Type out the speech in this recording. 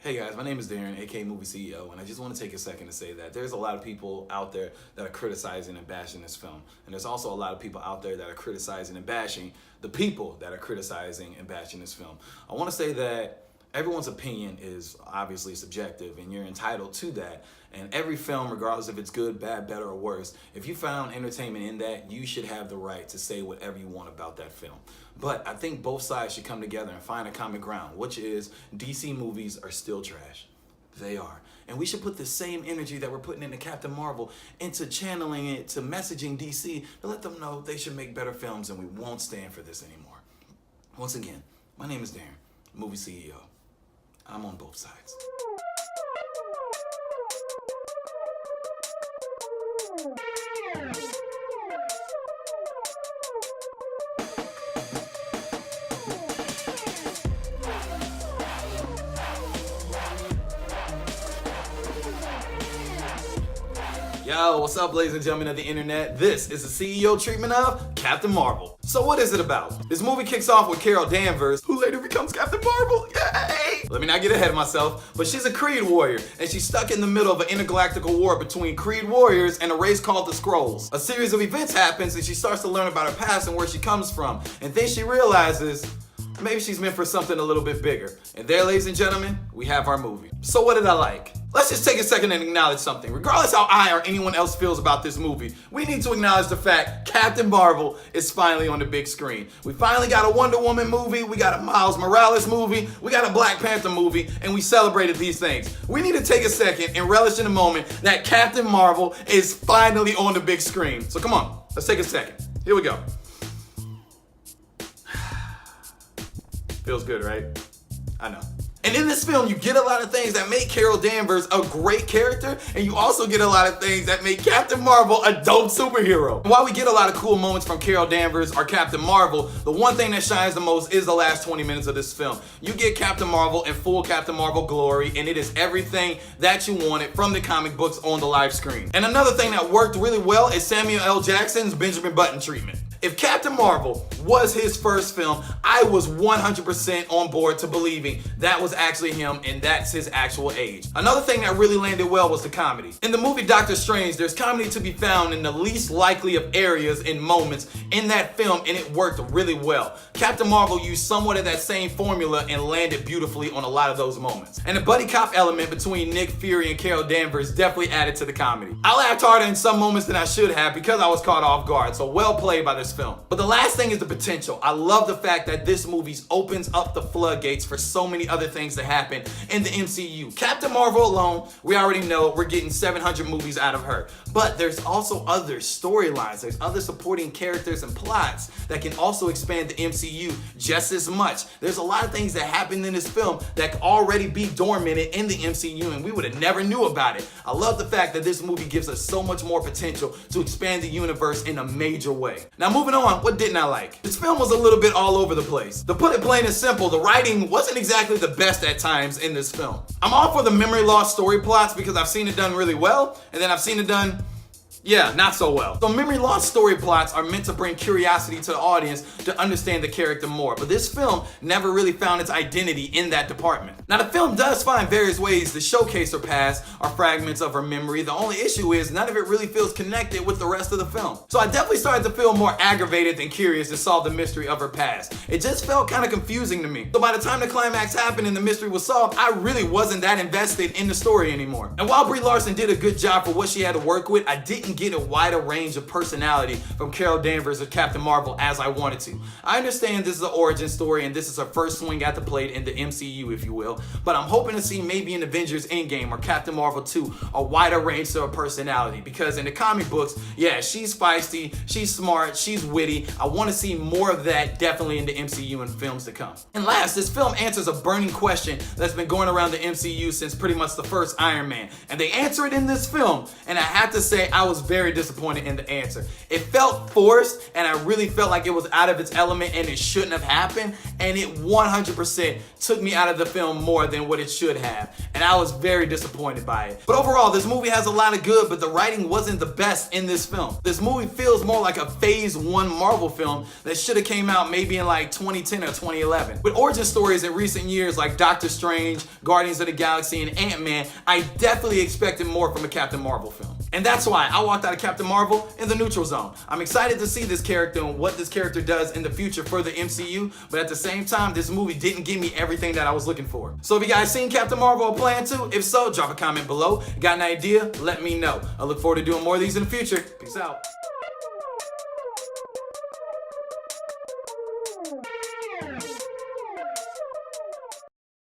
Hey guys, my name is Darren, aka Movie CEO, and I just want to take a second to say that there's a lot of people out there that are criticizing and bashing this film. And there's also a lot of people out there that are criticizing and bashing the people that are criticizing and bashing this film. I want to say that everyone's opinion is obviously subjective and you're entitled to that. And every film, regardless if it's good, bad, better, or worse, if you found entertainment in that, you should have the right to say whatever you want about that film. But I think both sides should come together and find a common ground, which is DC movies are still trash. They are. And we should put the same energy that we're putting into Captain Marvel into channeling it to messaging DC to let them know they should make better films and we won't stand for this anymore. Once again, my name is Darren, Movie CEO. I'm on both sides. Yo, what's up, ladies and gentlemen of the internet? This is the CEO treatment of Captain Marvel. So what is it about? This movie kicks off with Carol Danvers, who later becomes Captain Marvel. Yay! Let me not get ahead of myself, but she's a Kree warrior, and she's stuck in the middle of an intergalactical war between Kree warriors and a race called the Skrulls. A series of events happens, and she starts to learn about her past and where she comes from, and then she realizes maybe she's meant for something a little bit bigger. And there, ladies and gentlemen, we have our movie. So what did I like? Let's just take a second and acknowledge something. Regardless how I or anyone else feels about this movie, we need to acknowledge the fact Captain Marvel is finally on the big screen. We finally got a Wonder Woman movie, we got a Miles Morales movie, we got a Black Panther movie, and we celebrated these things. We need to take a second and relish in the moment that Captain Marvel is finally on the big screen. So come on, let's take a second. Here we go. Feels good, right? I know. And in this film, you get a lot of things that make Carol Danvers a great character, and you also get a lot of things that make Captain Marvel a dope superhero. While we get a lot of cool moments from Carol Danvers or Captain Marvel, the one thing that shines the most is the last 20 minutes of this film. You get Captain Marvel in full Captain Marvel glory, and it is everything that you wanted from the comic books on the live screen. And another thing that worked really well is Samuel L. Jackson's Benjamin Button treatment. If Captain Marvel was his first film, I was 100% on board to believing that was actually him and that's his actual age. Another thing that really landed well was the comedy. In the movie Doctor Strange, there's comedy to be found in the least likely of areas and moments in that film, and it worked really well. Captain Marvel used somewhat of that same formula and landed beautifully on a lot of those moments. And the buddy cop element between Nick Fury and Carol Danvers definitely added to the comedy. I laughed harder in some moments than I should have because I was caught off guard, so well played by this film. But the last thing is the potential. I love the fact that this movie opens up the floodgates for so many other things to happen in the MCU. Captain Marvel alone, we already know we're getting 700 movies out of her. But there's also other storylines, there's other supporting characters and plots that can also expand the MCU just as much. There's a lot of things that happen in this film that could already be dormanted in the MCU and we would have never knew about it. I love the fact that this movie gives us so much more potential to expand the universe in a major way. Now moving on, what didn't I like? This film was a little bit all over the place. To put it plain and simple, the writing wasn't exactly the best at times in this film. I'm all for the memory loss story plots because I've seen it done really well, and then I've seen it done not so well. So memory loss story plots are meant to bring curiosity to the audience to understand the character more, but this film never really found its identity in that department. Now the film does find various ways to showcase her past or fragments of her memory. The only issue is none of it really feels connected with the rest of the film. So I definitely started to feel more aggravated than curious to solve the mystery of her past. It just felt kind of confusing to me. So by the time the climax happened and the mystery was solved, I really wasn't that invested in the story anymore. And while Brie Larson did a good job for what she had to work with, I didn't get a wider range of personality from Carol Danvers or Captain Marvel as I wanted to. I understand this is an origin story and this is her first swing at the plate in the MCU, if you will, but I'm hoping to see maybe in Avengers Endgame or Captain Marvel 2 a wider range to her personality, because in the comic books, yeah, she's feisty, she's smart, she's witty. I want to see more of that definitely in the MCU and films to come. And last, this film answers a burning question that's been going around the MCU since pretty much the first Iron Man, and they answer it in this film, and I have to say I was was very disappointed in the answer. It felt forced, and I really felt like it was out of its element and it shouldn't have happened, and it 100% took me out of the film more than what it should have, and I was very disappointed by it. But overall, this movie has a lot of good, but the writing wasn't the best in this film. This movie feels more like a Phase 1 Marvel film that should have came out maybe in like 2010 or 2011. With origin stories in recent years like Doctor Strange, Guardians of the Galaxy, and Ant-Man, I definitely expected more from a Captain Marvel film. And that's why I walked out of Captain Marvel in the neutral zone. I'm excited to see this character and what this character does in the future for the MCU, but at the same time, this movie didn't give me everything that I was looking for. So have you guys seen Captain Marvel or plan to? If so, drop a comment below. Got an idea? Let me know. I look forward to doing more of these in the future. Peace out.